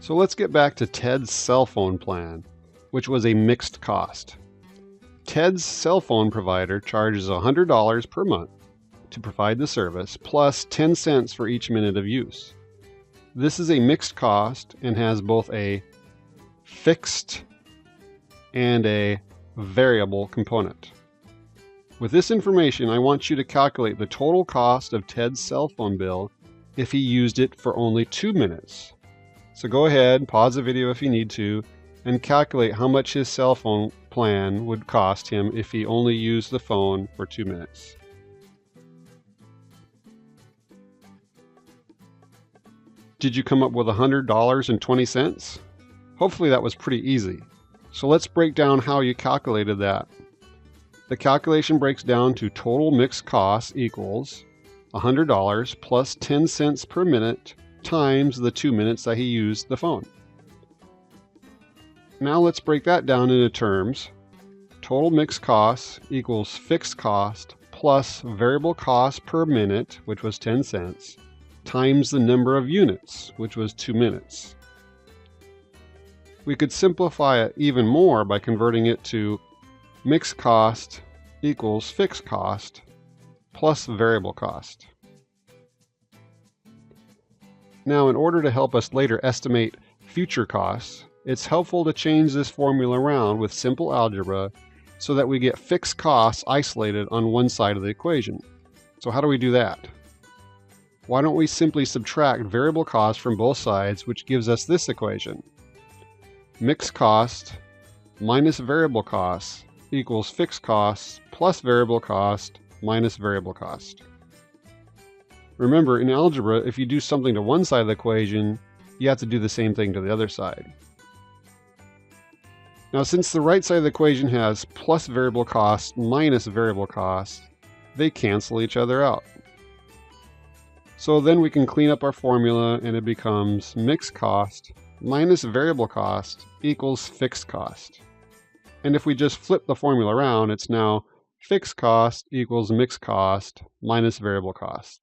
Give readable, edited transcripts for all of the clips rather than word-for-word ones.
So let's get back to Ted's cell phone plan, which was a mixed cost. Ted's cell phone provider charges $100 per month to provide the service, plus 10 cents for each minute of use. This is a mixed cost and has both a fixed and a variable component. With this information, I want you to calculate the total cost of Ted's cell phone bill if he used it for only 2 minutes. So go ahead, pause the video if you need to, and calculate how much his cell phone plan would cost him if he only used the phone for 2 minutes. Did you come up with $100.20? Hopefully that was pretty easy. So let's break down how you calculated that. The calculation breaks down to total mixed cost equals $100 plus 10 cents per minute times the 2 minutes that he used the phone. Now let's break that down into terms. Total mixed cost equals fixed cost plus variable cost per minute, which was 10 cents, times the number of units, which was 2 minutes. We could simplify it even more by converting it to mixed cost equals fixed cost plus variable cost. Now, in order to help us later estimate future costs, it's helpful to change this formula around with simple algebra so that we get fixed costs isolated on one side of the equation. So how do we do that? Why don't we simply subtract variable costs from both sides, which gives us this equation. Mixed cost minus variable costs equals fixed costs plus variable cost minus variable cost. Remember, in algebra, if you do something to one side of the equation, you have to do the same thing to the other side. Now, since the right side of the equation has plus variable cost minus variable cost, they cancel each other out. So then we can clean up our formula and it becomes mixed cost minus variable cost equals fixed cost. And if we just flip the formula around, it's now fixed cost equals mixed cost minus variable cost.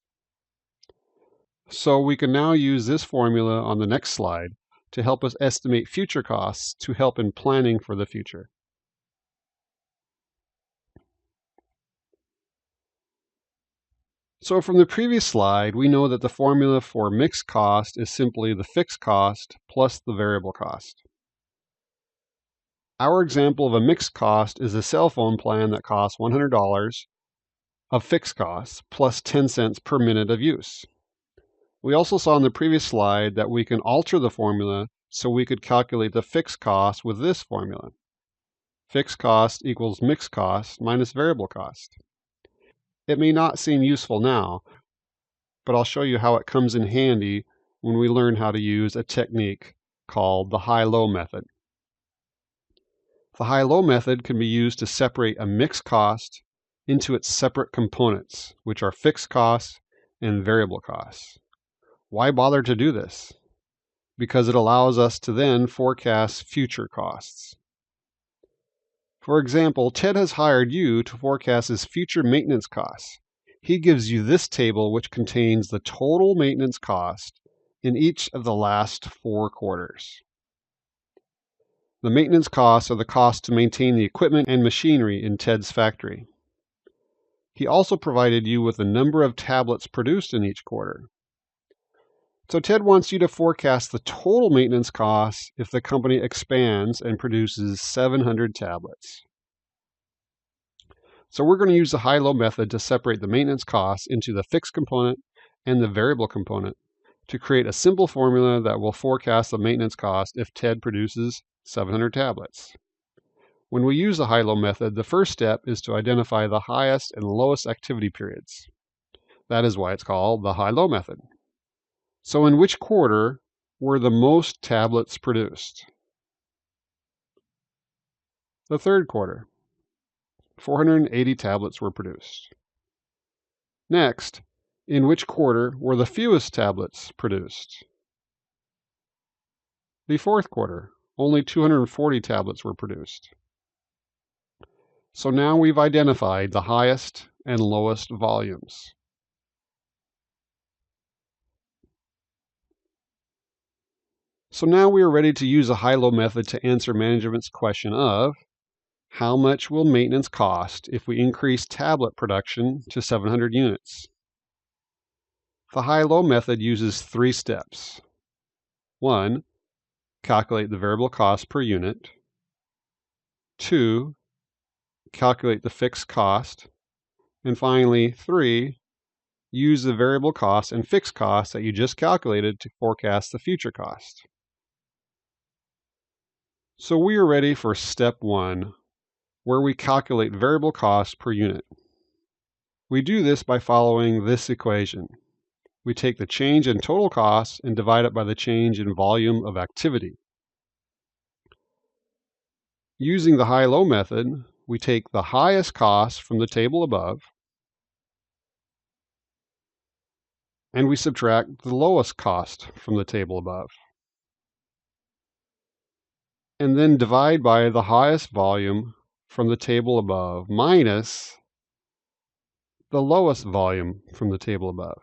So we can now use this formula on the next slide to help us estimate future costs to help in planning for the future. So from the previous slide, we know that the formula for mixed cost is simply the fixed cost plus the variable cost. Our example of a mixed cost is a cell phone plan that costs $100 of fixed costs plus 10 cents per minute of use. We also saw in the previous slide that we can alter the formula so we could calculate the fixed cost with this formula. Fixed cost equals mixed cost minus variable cost. It may not seem useful now, but I'll show you how it comes in handy when we learn how to use a technique called the high-low method. The high-low method can be used to separate a mixed cost into its separate components, which are fixed costs and variable costs. Why bother to do this? Because it allows us to then forecast future costs. For example, Ted has hired you to forecast his future maintenance costs. He gives you this table which contains the total maintenance cost in each of the last 4 quarters. The maintenance costs are the cost to maintain the equipment and machinery in Ted's factory. He also provided you with the number of tablets produced in each quarter. So Ted wants you to forecast the total maintenance costs if the company expands and produces 700 tablets. So we're going to use the high-low method to separate the maintenance costs into the fixed component and the variable component to create a simple formula that will forecast the maintenance cost if Ted produces 700 tablets. When we use the high-low method, the first step is to identify the highest and lowest activity periods. That is why it's called the high-low method. So in which quarter were the most tablets produced? The third quarter. 480 tablets were produced. Next, in which quarter were the fewest tablets produced? The fourth quarter. Only 240 tablets were produced. So now we've identified the highest and lowest volumes. So now we are ready to use a high-low method to answer management's question of how much will maintenance cost if we increase tablet production to 700 units? The high-low method uses 3 steps. 1. Calculate the variable cost per unit. 2. Calculate the fixed cost. And finally, 3. Use the variable cost and fixed cost that you just calculated to forecast the future cost. So we are ready for step 1, where we calculate variable cost per unit. We do this by following this equation. We take the change in total cost and divide it by the change in volume of activity. Using the high-low method, we take the highest cost from the table above, and we subtract the lowest cost from the table above, and then divide by the highest volume from the table above minus the lowest volume from the table above.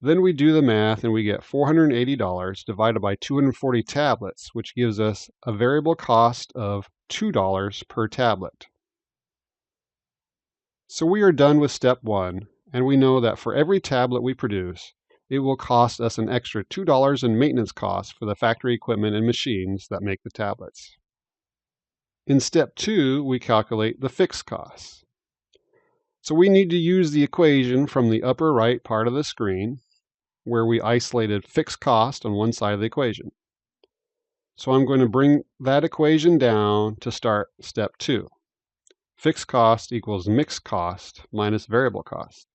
Then we do the math and we get $480 divided by 240 tablets, which gives us a variable cost of $2 per tablet. So we are done with step 1, and we know that for every tablet we produce, it will cost us an extra $2 in maintenance costs for the factory equipment and machines that make the tablets. In step 2, we calculate the fixed costs. So we need to use the equation from the upper right part of the screen, where we isolated fixed cost on one side of the equation. So I'm going to bring that equation down to start step 2. Fixed cost equals mixed cost minus variable cost.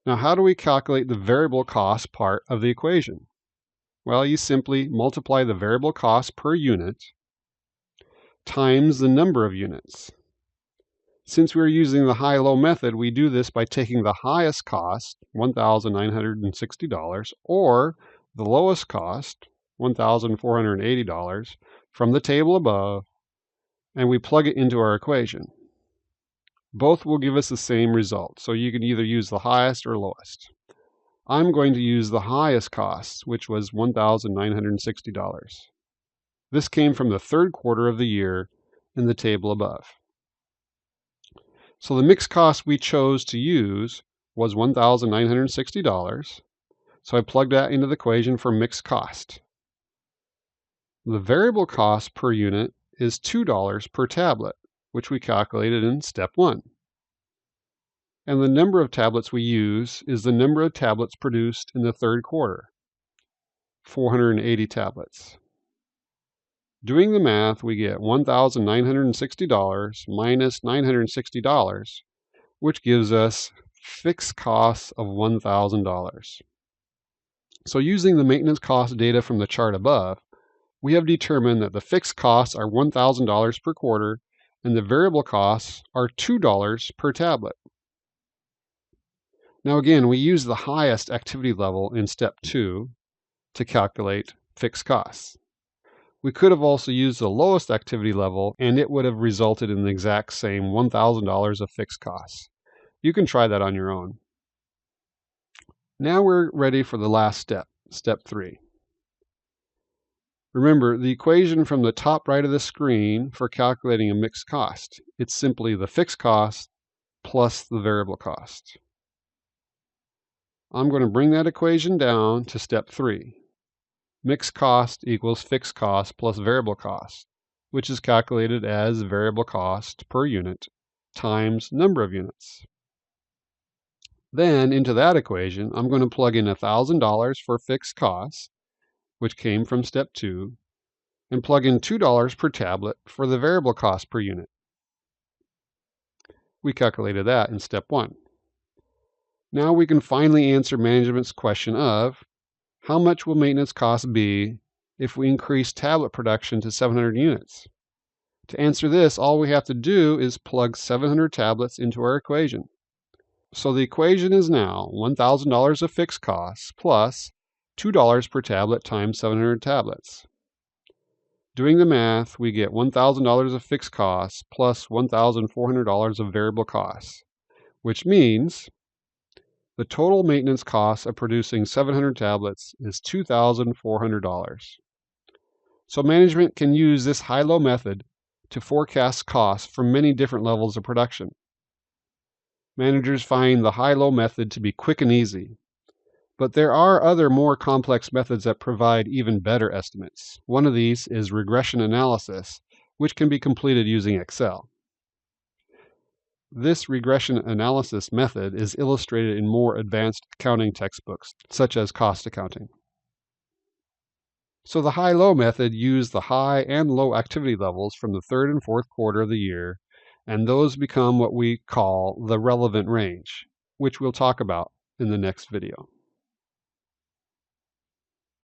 Now, how do we calculate the variable cost part of the equation? Well, you simply multiply the variable cost per unit times the number of units. Since we're using the high-low method, we do this by taking the highest cost, $1,960, or the lowest cost, $1,480, from the table above, and we plug it into our equation. Both will give us the same result, so you can either use the highest or lowest. I'm going to use the highest cost, which was $1,960. This came from the third quarter of the year in the table above. So the mixed cost we chose to use was $1,960, so I plugged that into the equation for mixed cost. The variable cost per unit is $2 per tablet, which we calculated in step 1. And the number of tablets we use is the number of tablets produced in the third quarter, 480 tablets. Doing the math, we get $1,960 minus $960, which gives us fixed costs of $1,000. So using the maintenance cost data from the chart above, we have determined that the fixed costs are $1,000 per quarter and the variable costs are $2 per tablet. Now again, we use the highest activity level in step 2 to calculate fixed costs. We could have also used the lowest activity level and it would have resulted in the exact same $1,000 of fixed costs. You can try that on your own. Now we're ready for the last step, step 3. Remember, the equation from the top right of the screen for calculating a mixed cost, it's simply the fixed cost plus the variable cost. I'm going to bring that equation down to step 3. Mixed cost equals fixed cost plus variable cost, which is calculated as variable cost per unit times number of units. Then into that equation, I'm going to plug in $1,000 for fixed costs, which came from step 2, and plug in $2 per tablet for the variable cost per unit. We calculated that in step 1. Now we can finally answer management's question of how much will maintenance costs be if we increase tablet production to 700 units? To answer this, all we have to do is plug 700 tablets into our equation. So the equation is now $1,000 of fixed costs plus $2 per tablet times 700 tablets. Doing the math, we get $1,000 of fixed costs plus $1,400 of variable costs, which means The total maintenance cost of producing 700 tablets is $2,400. So management can use this high-low method to forecast costs for many different levels of production. Managers find the high-low method to be quick and easy, but there are other more complex methods that provide even better estimates. One of these is regression analysis, which can be completed using Excel. This regression analysis method is illustrated in more advanced accounting textbooks, such as cost accounting. So the high-low method used the high and low activity levels from the third and fourth quarter of the year, and those become what we call the relevant range, which we'll talk about in the next video.